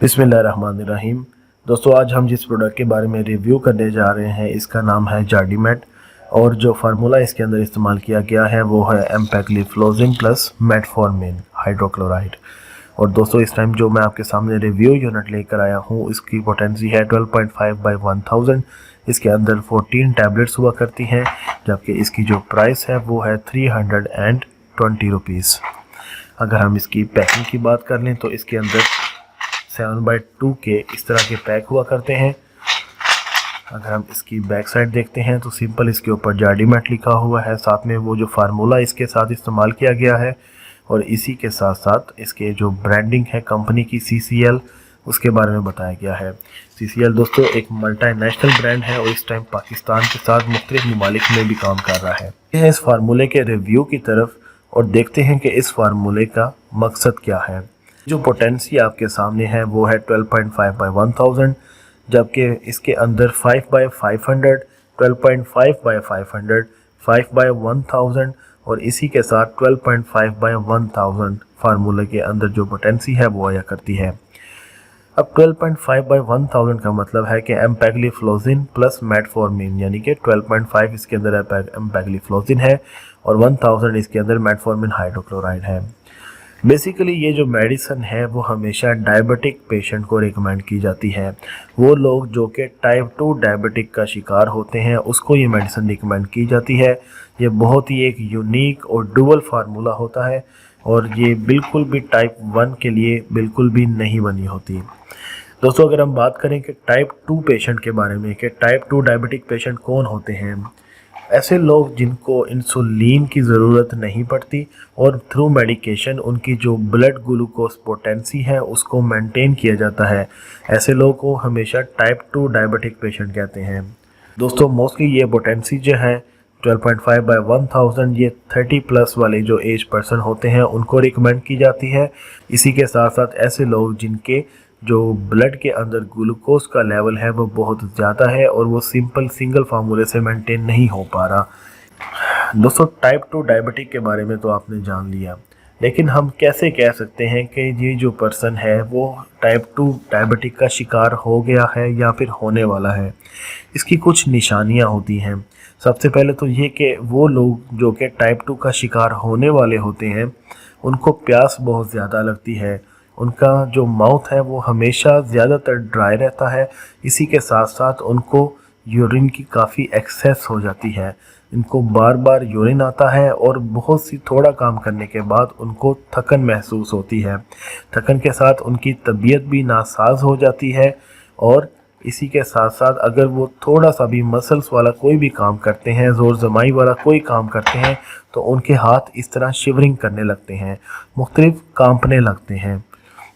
बिस्मिल्लाहिर्रहमानिर्रहीम। दोस्तों, आज हम जिस प्रोडक्ट के बारे में रिव्यू करने जा रहे हैं इसका नाम है जार्डिमेट और जो फार्मूला इसके अंदर इस्तेमाल किया गया है वो है एम्पेक्लिफ्लोजिन प्लस मेटफॉर्मिन हाइड्रोक्लोराइड। और दोस्तों, इस टाइम जो मैं आपके सामने रिव्यू यूनिट लेकर आया हूँ इसकी पोटेंसी है 12.5/1000। इसके अंदर 14 टैबलेट्स हुआ करती हैं, जबकि इसकी जो प्राइस है वो है 320 रुपीज़। अगर हम इसकी पैकिंग की बात कर लें तो इसके अंदर 7/2 के इस तरह के पैक हुआ करते हैं। अगर हम इसकी बैक साइड देखते हैं तो सिंपल इसके ऊपर जार्डिमेट लिखा हुआ है, साथ में वो जो फार्मूला इसके साथ इस्तेमाल किया गया है और इसी के साथ साथ इसके जो ब्रांडिंग है कंपनी की CCL उसके बारे में बताया गया है। CCL दोस्तों एक मल्टीनेशनल ब्रांड है और इस टाइम पाकिस्तान के साथ मुख्तलिफ ममालिक में भी काम कर रहा है। यह इस फार्मूले के रिव्यू की तरफ और देखते हैं कि इस फार्मूले का मकसद क्या है। जो पोटेंसी आपके सामने है वो है 12.5/1000, जबकि इसके अंदर 5/500, 12.5/500, 5/1000 और इसी के साथ 12.5/1000 फार्मूले के अंदर जो पोटेंसी है वो आया करती है। अब 12.5/1000 का मतलब है कि एम्पेक्लिफ्लोजिन प्लस मेटफॉर्मिन, यानी कि 12.5 इसके अंदर एम्पेक्लिफ्लोजिन है और 1000 इसके अंदर मेटफॉर्मिन हाइड्रोक्लोराइड है। बेसिकली ये जो मेडिसिन है वो हमेशा डायबिटिक पेशेंट को रिकमेंड की जाती है। वो लोग जो कि टाइप 2 डायबिटिक का शिकार होते हैं उसको ये मेडिसिन रिकमेंड की जाती है। ये बहुत ही एक यूनिक और डुअल फार्मूला होता है और ये बिल्कुल भी टाइप 1 के लिए बिल्कुल भी नहीं बनी होती। दोस्तों, अगर हम बात करें कि टाइप 2 पेशेंट के बारे में कि टाइप 2 डायबिटिक पेशेंट कौन होते हैं, ऐसे लोग जिनको इंसुलिन की ज़रूरत नहीं पड़ती और थ्रू मेडिकेशन उनकी जो ब्लड ग्लूकोज पोटेंसी है उसको मेंटेन किया जाता है, ऐसे लोगों को हमेशा टाइप 2 डायबिटिक पेशेंट कहते हैं। दोस्तों, मोस्टली ये पोटेंसी जो है 12.5/1000 ये 30 प्लस वाले जो एज पर्सन होते हैं उनको रिकमेंड की जाती है। इसी के साथ साथ ऐसे लोग जिनके जो ब्लड के अंदर ग्लूकोज का लेवल है वो बहुत ज़्यादा है और वो सिंपल सिंगल फार्मूले से मेंटेन नहीं हो पा रहा। दोस्तों, टाइप 2 डायबिटिक के बारे में तो आपने जान लिया, लेकिन हम कैसे कह सकते हैं कि ये जो पर्सन है वो टाइप 2 डायबिटिक का शिकार हो गया है या फिर होने वाला है। इसकी कुछ निशानियां होती हैं। सबसे पहले तो ये कि वो लोग जो कि टाइप 2 का शिकार होने वाले होते हैं उनको प्यास बहुत ज़्यादा लगती है, उनका जो माउथ है वो हमेशा ज़्यादातर ड्राई रहता है। इसी के साथ साथ उनको यूरिन की काफ़ी एक्सेस हो जाती है, इनको बार बार यूरिन आता है और बहुत सी थोड़ा काम करने के बाद उनको थकन महसूस होती है। थकन के साथ उनकी तबीयत भी नासाज हो जाती है और इसी के साथ साथ अगर वो थोड़ा सा भी मसल्स वाला कोई भी काम करते हैं, ज़ोर जमाई वाला कोई काम करते हैं तो उनके हाथ इस तरह शिवरिंग करने लगते हैं, मुख्तलिफ कांपने लगते हैं।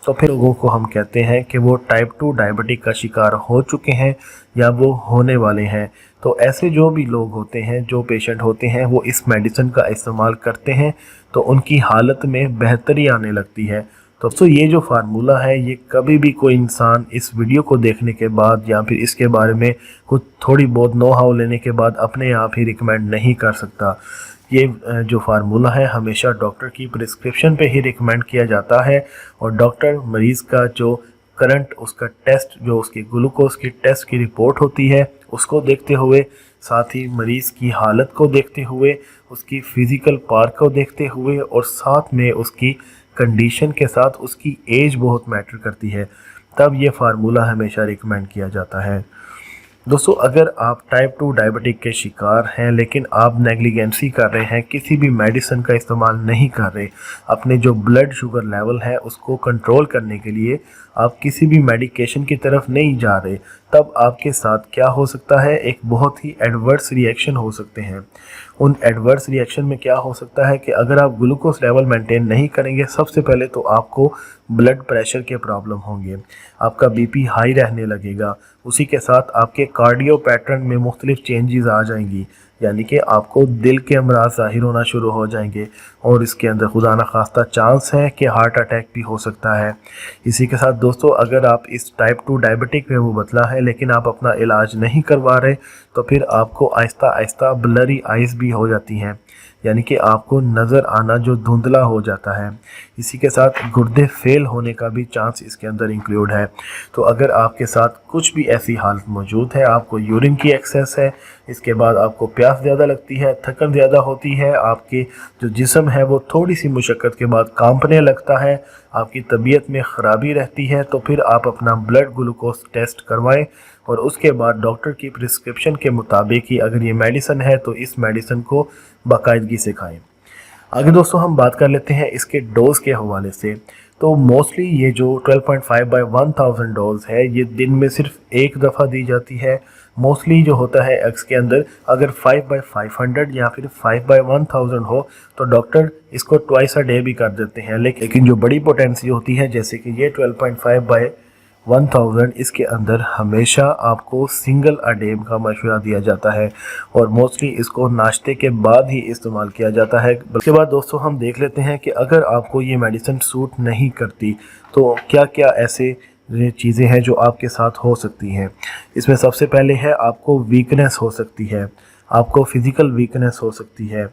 तो फिर लोगों को हम कहते हैं कि वो टाइप 2 डायबिटिक का शिकार हो चुके हैं या वो होने वाले हैं। तो ऐसे जो भी लोग होते हैं, जो पेशेंट होते हैं, वो इस मेडिसिन का इस्तेमाल करते हैं तो उनकी हालत में बेहतरी आने लगती है। तो ये जो फार्मूला है ये कभी भी कोई इंसान इस वीडियो को देखने के बाद या फिर इसके बारे में कुछ थोड़ी बहुत नो हाउ लेने के बाद अपने आप ही रिकमेंड नहीं कर सकता। ये जो फार्मूला है हमेशा डॉक्टर की प्रिस्क्रिप्शन पे ही रिकमेंड किया जाता है और डॉक्टर मरीज़ का जो करंट उसका टेस्ट, जो उसकी ग्लूकोज की टेस्ट की रिपोर्ट होती है उसको देखते हुए, साथ ही मरीज़ की हालत को देखते हुए, उसकी फ़िज़िकल पार्ट को देखते हुए और साथ में उसकी कंडीशन के साथ उसकी एज बहुत मैटर करती है, तब ये फार्मूला हमेशा रिकमेंड किया जाता है। दोस्तों, अगर आप टाइप 2 डायबिटिक के शिकार हैं लेकिन आप नेग्लिजेंसी कर रहे हैं, किसी भी मेडिसिन का इस्तेमाल नहीं कर रहे, अपने जो ब्लड शुगर लेवल है उसको कंट्रोल करने के लिए आप किसी भी मेडिकेशन की तरफ नहीं जा रहे, तब आपके साथ क्या हो सकता है, एक बहुत ही एडवर्स रिएक्शन हो सकते हैं। उन एडवर्स रिएक्शन में क्या हो सकता है कि अगर आप ग्लूकोज लेवल मेंटेन नहीं करेंगे, सबसे पहले तो आपको ब्लड प्रेशर के प्रॉब्लम होंगे, आपका बीपी हाई रहने लगेगा, उसी के साथ आपके कार्डियो पैटर्न में मुख्तलिफ चेंजेस आ जाएंगी, यानी कि आपको दिल के अमराज ज़ाहिर होना शुरू हो जाएंगे और इसके अंदर खुदा न खास्ता चांस है कि हार्ट अटैक भी हो सकता है। इसी के साथ दोस्तों, अगर आप इस टाइप 2 डायबिटिक में मुबतला है लेकिन आप अपना इलाज नहीं करवा रहे तो फिर आपको आहिस्ता आहिस्ता ब्लरी आइज़ भी हो जाती हैं, यानी कि आपको नज़र आना जो धुंधला हो जाता है। इसी के साथ गुर्दे फेल होने का भी चांस इसके अंदर इंक्लूड है। तो अगर आपके साथ कुछ भी ऐसी हालत मौजूद है, आपको यूरिन की एक्सेस है, इसके बाद आपको प्यास ज़्यादा लगती है, थकन ज़्यादा होती है, आपके जो जिस्म है वो थोड़ी सी मुशक्क़त के बाद कांपने लगता है, आपकी तबीयत में ख़राबी रहती है, तो फिर आप अपना ब्लड ग्लूकोज टेस्ट करवाएं और उसके बाद डॉक्टर की प्रिस्क्रिप्शन के मुताबिक ही अगर ये मेडिसिन है तो इस मेडिसिन को बाकायदगी से खाएं। आगे दोस्तों हम बात कर लेते हैं इसके डोज के हवाले से। तो मोस्टली ये जो 12.5/1000 डोज है ये दिन में सिर्फ एक दफ़ा दी जाती है। मोस्टली जो होता है एक्स के अंदर अगर 5/500 या फिर 5/1000 हो तो डॉक्टर इसको ट्वाइस अ डे भी कर देते हैं। लेकिन जो बड़ी पोटेंसी होती है जैसे कि ये 12.5/1000 इसके अंदर हमेशा आपको सिंगल अडेम का मशवरा दिया जाता है और मोस्टली इसको नाश्ते के बाद ही इस्तेमाल किया जाता है। उसके बाद दोस्तों हम देख लेते हैं कि अगर आपको ये मेडिसिन सूट नहीं करती तो क्या क्या ऐसे चीज़ें हैं जो आपके साथ हो सकती हैं। इसमें सबसे पहले है आपको वीकनेस हो सकती है, आपको फिज़िकल वीकनेस हो सकती है।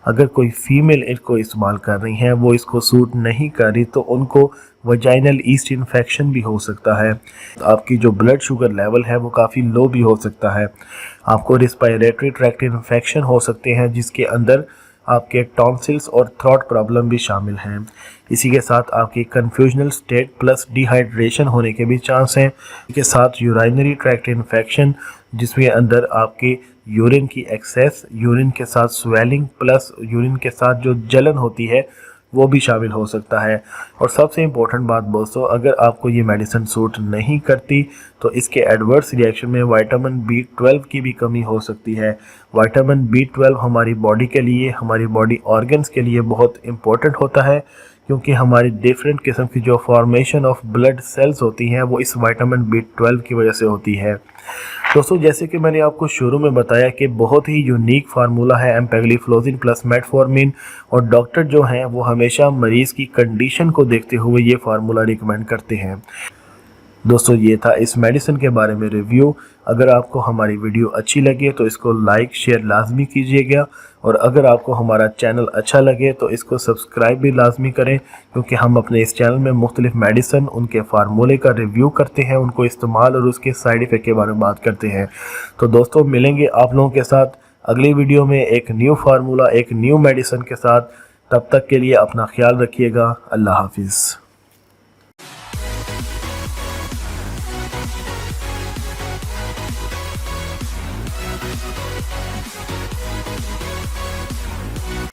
अगर कोई फीमेल इसको इस्तेमाल कर रही हैं वो इसको सूट नहीं कर रही तो उनको वजाइनल ईस्ट इन्फेक्शन भी हो सकता है। आपकी जो ब्लड शुगर लेवल है वो काफ़ी लो भी हो सकता है। आपको रिस्पायरेटरी ट्रैक्ट इन्फेक्शन हो सकते हैं जिसके अंदर आपके टॉन्सिल्स और थ्रोट प्रॉब्लम भी शामिल हैं। इसी के साथ आपकी कन्फ्यूजनल स्टेट प्लस डिहाइड्रेशन होने के भी चांस हैं। इसके साथ यूराइनरी ट्रैक्ट इन्फेक्शन जिसमें अंदर आपके यूरिन की एक्सेस, यूरिन के साथ स्वेलिंग प्लस यूरिन के साथ जो जलन होती है वो भी शामिल हो सकता है। और सबसे इम्पोर्टेंट बात दोस्तों, अगर आपको ये मेडिसिन सूट नहीं करती तो इसके एडवर्स रिएक्शन में विटामिन B12 की भी कमी हो सकती है। विटामिन B12 हमारी बॉडी के लिए, हमारी बॉडी ऑर्गन्स के लिए बहुत इम्पोर्टेंट होता है क्योंकि हमारी डिफरेंट किस्म की जो फॉर्मेशन ऑफ ब्लड सेल्स होती हैं वो इस विटामिन B12 की वजह से होती है। दोस्तों जैसे कि मैंने आपको शुरू में बताया कि बहुत ही यूनिक फार्मूला है एम्पेग्लिफ्लोजिन प्लस मेटफॉर्मिन और डॉक्टर जो हैं वो हमेशा मरीज़ की कंडीशन को देखते हुए ये फार्मूला रिकमेंड करते हैं। दोस्तों ये था इस मेडिसिन के बारे में रिव्यू। अगर आपको हमारी वीडियो अच्छी लगे तो इसको लाइक शेयर लाजमी कीजिएगा और अगर आपको हमारा चैनल अच्छा लगे तो इसको सब्सक्राइब भी लाजमी करें क्योंकि हम अपने इस चैनल में मुख्तलिफ मेडिसिन, उनके फार्मूले का रिव्यू करते हैं, उनको इस्तेमाल और उसके साइड इफ़ेक्ट के बारे में बात करते हैं। तो दोस्तों मिलेंगे आप लोगों के साथ अगली वीडियो में एक न्यू फार्मूला, एक न्यू मेडिसिन के साथ। तब तक के लिए अपना ख्याल रखिएगा। अल्लाह हाफिज़।